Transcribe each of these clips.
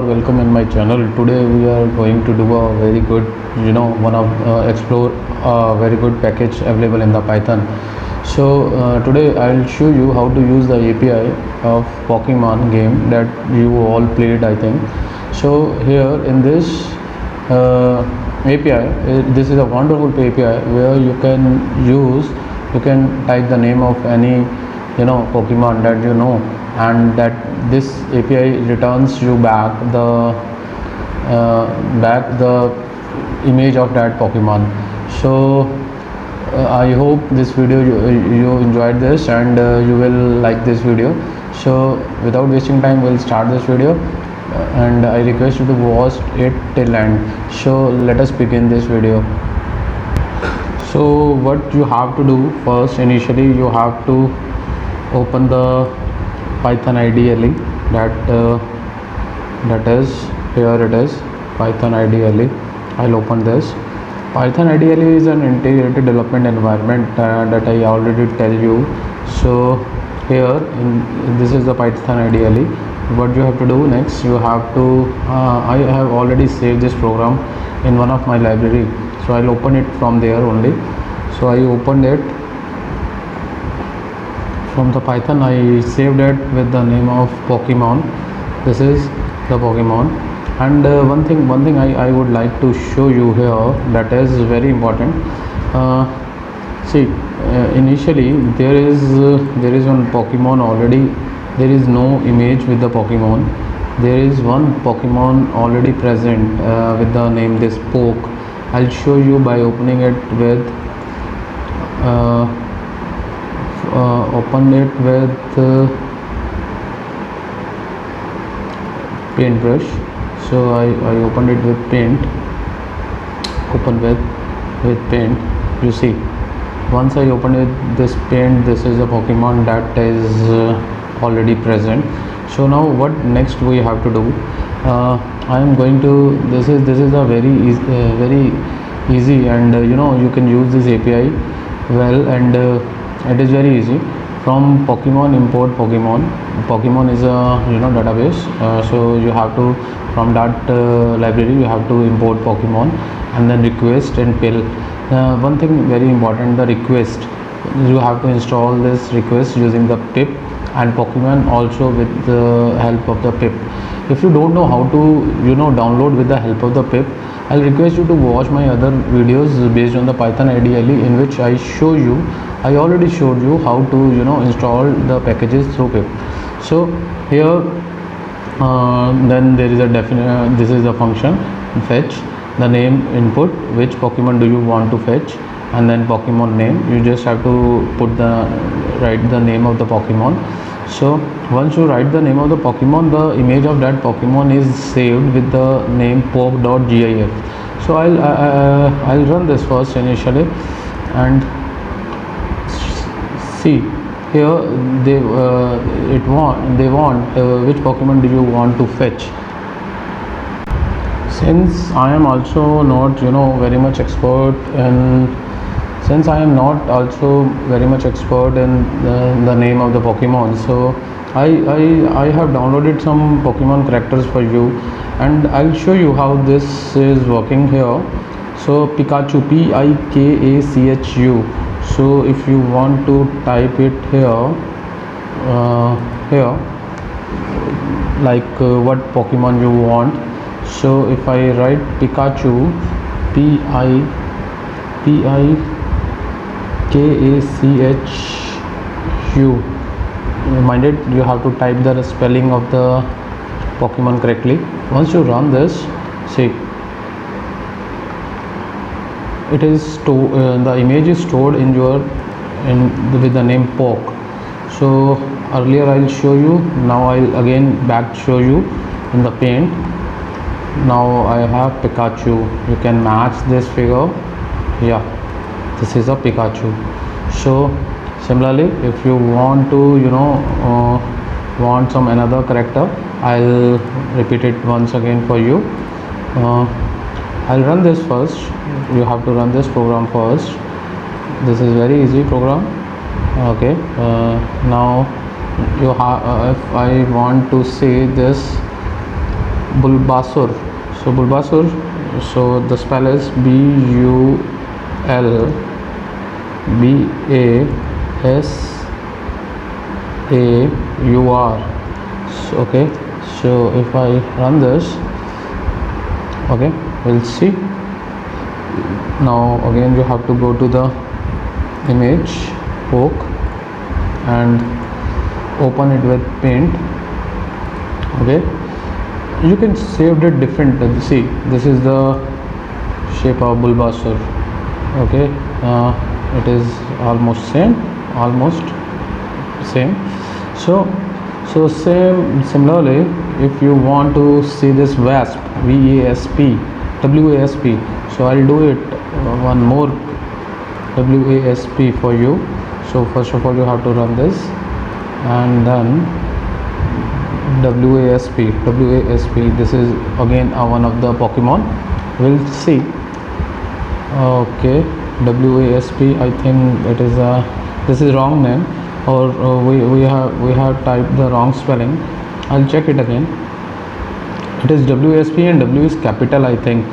welcome in my channel. Today we are going to do a very good, explore a very good package available in the Python. So today I'll show you how to use the API of Pokemon game that you all played, I think. So here in this API, this is a wonderful API where you can type the name of any Pokemon that you know, and that this API returns you back the image of that Pokemon. So I hope this video you enjoyed this, and you will like this video. So without wasting time, we'll start this video, and I request you to watch it till end. So let us begin this video. So what you have to do first, initially you have to open the Python IDE that is, here it is, Python IDE. I'll open this. Python IDE is an integrated development environment that I already tell you. So here this is the Python IDE. What you have to do next, you have to I have already saved this program in one of my library, so I'll open it from there only. So I opened it from the Python. I saved it with the name of Pokemon. This is the Pokemon. And one thing I would like to show you here that is very important. See, initially there is one Pokemon already. There is no image with the Pokemon. There is one Pokemon already present with the name this Poke. I'll show you by opening it with paintbrush. So I opened it with paint. Open with paint. You see, once I open it this paint, this is a Pokemon that is already present. So now what next we have to do? I am going to, this is a very easy, and you can use this API well, and it is very easy. From Pokemon, import Pokemon. Pokemon is a database, so you have to, from that library, you have to import Pokemon, and then request and pill. One thing very important, the request, you have to install this request using the pip, and Pokemon also with the help of the pip. If you don't know how to download with the help of the pip, I'll request you to watch my other videos based on the Python IDE, in which I already showed you how to install the packages through pip. So here then there is a this is the function fetch, the name input, which Pokemon do you want to fetch, and then Pokemon name. You just have to write the name of the Pokemon. So once you write the name of the Pokemon, the image of that Pokemon is saved with the name poke.gif. So I'll run this first initially, and see here they want which Pokemon do you want to fetch. Since I am also not very much expert in the name of the Pokemon, so I have downloaded some Pokemon characters for you, and I'll show you how this is working here. So Pikachu, Pikachu. So if you want to type it here, like what Pokemon you want. So if I write Pikachu, Pikachu, minded you have to type the spelling of the Pokemon correctly. Once you run this, see, it is the image is stored with the name Poke. So earlier I'll show you, now I'll again back show you in the paint. Now I have Pikachu. You can match this figure. Yeah, this is a Pikachu. So similarly, if you want to want some another character, I'll repeat it once again for you. I'll run this first. You have to run this program first. This is very easy program. Okay, now you have if I want to see this Bulbasaur. So Bulbasaur, so the spell is Bulbasaur. So, okay, so if I run this, okay, we'll see. Now again you have to go to the image, poke, and open it with paint. Okay, you can save it different. See, this is the shape of Bulbasaur. Okay, it is almost same. So similarly, if you want to see this wasp, WASP, so I'll do it one more WASP for you. So first of all you have to run this, and then WASP. This is again one of the Pokemon. We'll see. Okay, WASP, I think it is this is wrong name, or we have typed the wrong spelling. I'll check it again. It is WASP and W is capital, I think.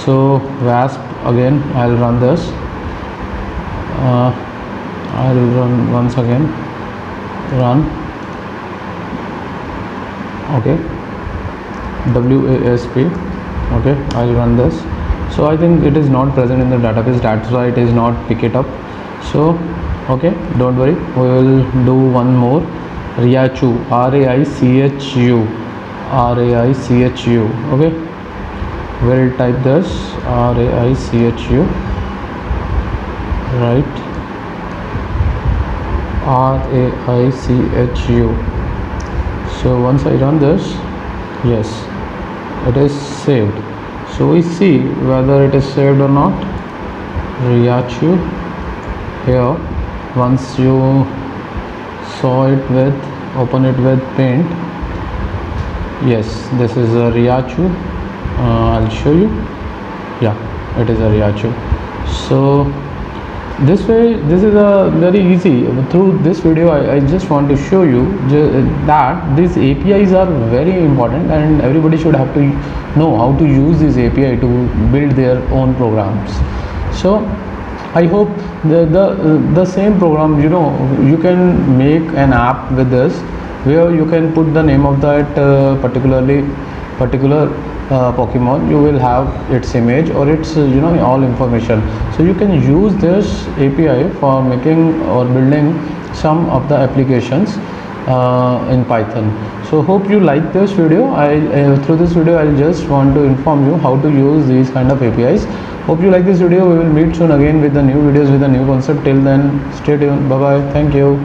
So wasp, again I'll run this. I'll run once again. Run. Okay, WASP. Okay, I'll run this. So I think it is not present in the database, that's why it is not pick it up. So okay, don't worry, we will do one more. Raichu, Raichu. Okay, we'll type this Raichu, right? Raichu. So once I run this, yes, it is saved. So we see whether it is saved or not. Raichu here, once you saw it with, open it with paint, yes, this is a Raichu. I'll show you. Yeah, it is a Raichu. So this way, this is a very easy. Through this video I just want to show you that these APIs are very important, and everybody should have to know how to use this API to build their own programs. So I hope the same program, you can make an app with this, where you can put the name of that particular Pokemon. You will have its image or its all information. So you can use this API for making or building some of the applications in Python. So hope you like this video. Through this video I'll just want to inform you how to use these kind of APIs. Hope you like this video. We will meet soon again with the new videos with a new concept. Till then, stay tuned. Bye bye. Thank you.